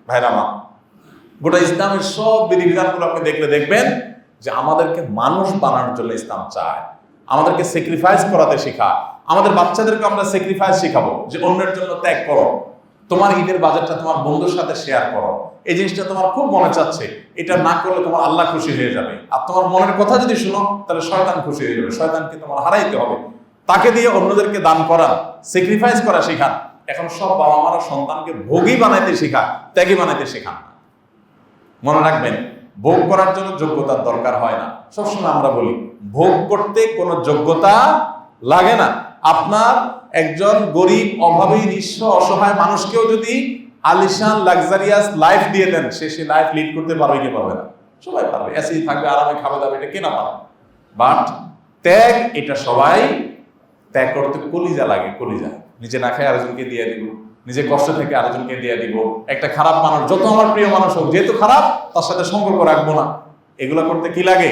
ভাইরা মা, গোটা ইসলামের সব বিধিবিধানগুলো আপনি দেখবেন যে আমাদেরকে মানুষ বানানোর জন্য ইসলাম চায়, আমাদেরকে স্যাক্রিফাইস করাতে শেখায়। আমাদের বাচ্চাদেরকে আমরা স্যাক্রিফাইস শেখাবো যে অন্যের জন্য ত্যাগ করো, তোমার ঈদের বাজারটা তোমার বন্ধুর সাথে শেয়ার করো, এই জিনিসটা তোমার খুব মনে চাচ্ছে, এটা না করলে তোমার আল্লাহ খুশি হয়ে যাবে। আর তোমার মনের কথা যদি শুনো তাহলে শয়তান খুশি হয়ে যাবে, শয়তানকে তোমার হারাইতে হবে। তাকে দিয়ে অন্যদেরকে দান করা, স্যাক্রিফাইস করা শেখান। এখন সব বাবা মারা সন্তানকে ভোগী বানাইতে শেখান, ত্যাগী বানাইতে শেখান। মনে রাখবেন, ভোগ করার জন্য যোগ্যতার দরকার হয় না। সবসময় আমরা বলি ভোগ করতে কোনো যোগ্যতা লাগে না। আপনার একজন গরিব, অভাবী, নিঃস্ব, অসহায় মানুষকেও যদি আলিশান লাক্সারিয়াস লাইফ দিয়ে দেন, সে লাইফ লিড করতে পারবে কি পারবে না? সবাই পারবে। এসি থাকবে, আরামে খাবে দাবে, এটা কেনা পারে। বাট ত্যাগ, এটা সবাই ত্যাগ করতে কলিজা লাগে, কলিজা। নিজে না খায় আরেকজনকে দিয়ে দিব, নিজে কষ্ট থেকে আরেকজনকে দিয়ে দিব। একটা খারাপ মানুষ, যত আমার প্রিয় মানুষ হোক, যেহেতু খারাপ তার সাথে সম্পর্ক রাখবো না, এগুলো করতে কি লাগে?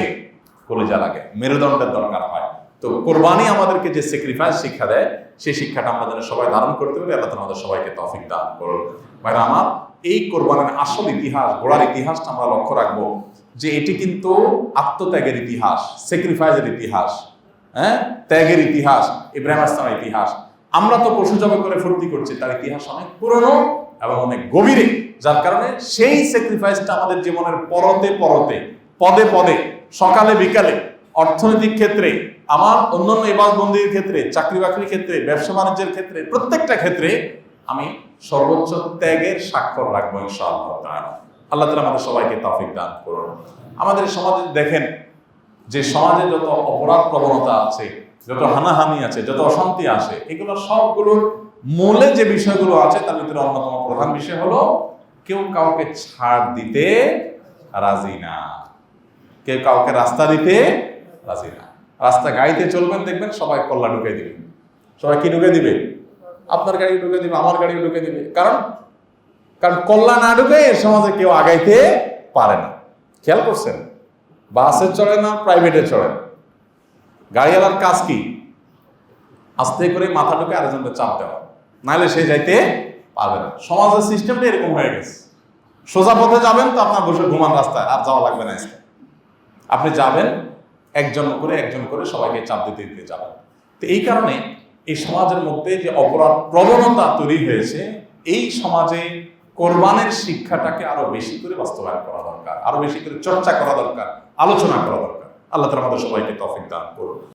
কলিজা লাগে, মেরুদণ্ডের দরকার হয়। তো কোরবানি আমাদেরকে যে স্যাক্রিফাইস শিক্ষা দেয়, সেই শিক্ষাটা আমরা যেন সবাই ধারণ করতে পারি। আল্লাহ আমাদের সবাইকে তৌফিক দান করুন। ভাইরা আমার, এই কোরবানির আসল ইতিহাস, গোড়ার ইতিহাসটা আমরা লক্ষ্য রাখবো যে এটি কিন্তু আত্মত্যাগের ইতিহাস, স্যাক্রিফাইসের ইতিহাস, ত্যাগের ইতিহাস, ইব্রাহিম ইসলামের ইতিহাস। আমরা তো পশু জবাই করে ফুর্তি করছি, তার ইতিহাস অনেক পুরনো এবং অনেক গভীরে, যার কারণে সেই স্যাক্রিফাইসটা আমাদের জীবনের পরতে পরতে, পদে পদে, সকালে বিকালে, অর্থনৈতিক ক্ষেত্রে, আমার অন্যান্য ইবাদতবন্দির ক্ষেত্রে, চাকরি বাকরির ক্ষেত্রে, ব্যবসা বাণিজ্যের ক্ষেত্রে, প্রত্যেকটা ক্ষেত্রে আমি সর্বোচ্চ ত্যাগের স্বাক্ষর রাখবো ইনশাআল্লাহ তাআলা। আল্লাহ তাআলা আমাদের সবাইকে তৌফিক দান করুন। আমাদের সমাজে দেখেন যে সমাজে যত অপরাধ প্রবণতা আছে, যত হানাহানি আছে, যত অশান্তি আছে, এগুলো সবগুলোর মূলে যে বিষয়গুলো আছে তার ভিতরে অন্যতম প্রধান বিষয় হলো কেউ কাউকে ছাড় দিতে রাজি না, কেউ কাউকে রাস্তা দিতে রাজি না। রাস্তা গাড়িতে চলবেন, দেখবেন সবাই কল্লা ঢুকে দিবে। সবাই কি ঢুকে দিবে? আপনার গাড়ি ঢুকে দিবে, আমার গাড়ি ঢুকে দিবে। কারণ কল্লা না ঢুকে এর সমাজে কেউ আগাইতে পারে না। খেয়াল করছেন? বাসে চড়ে না, প্রাইভেটে চড়ে, গাড়িওয়ালার কাজ কি? আস্তে করে মাথা ঢুকে আরেকজনকে চাপ দেওয়া, নাহলে সে যাইতে পারবে না। সমাজের সিস্টেমটা এরকম হয়ে গেছে। সোজা পথে যাবেন তো আপনার বসে ঘুমান রাস্তায়, আর যাওয়া লাগবে না। আপনি যাবেন একজন করে সবাইকে চাপ দিতে দিতে যাবেন। তো এই কারণে এই সমাজের মধ্যে যে অপরাধ প্রবণতা তৈরি হয়েছে, এই সমাজে কোরবানের শিক্ষাটাকে আরো বেশি করে বাস্তবায়ন করা দরকার, আরো বেশি করে চর্চা করা দরকার, আলোচনা করা দরকার। আল্লাহ তাআলা আমাদের সবাইকে তৌফিক দান করুন।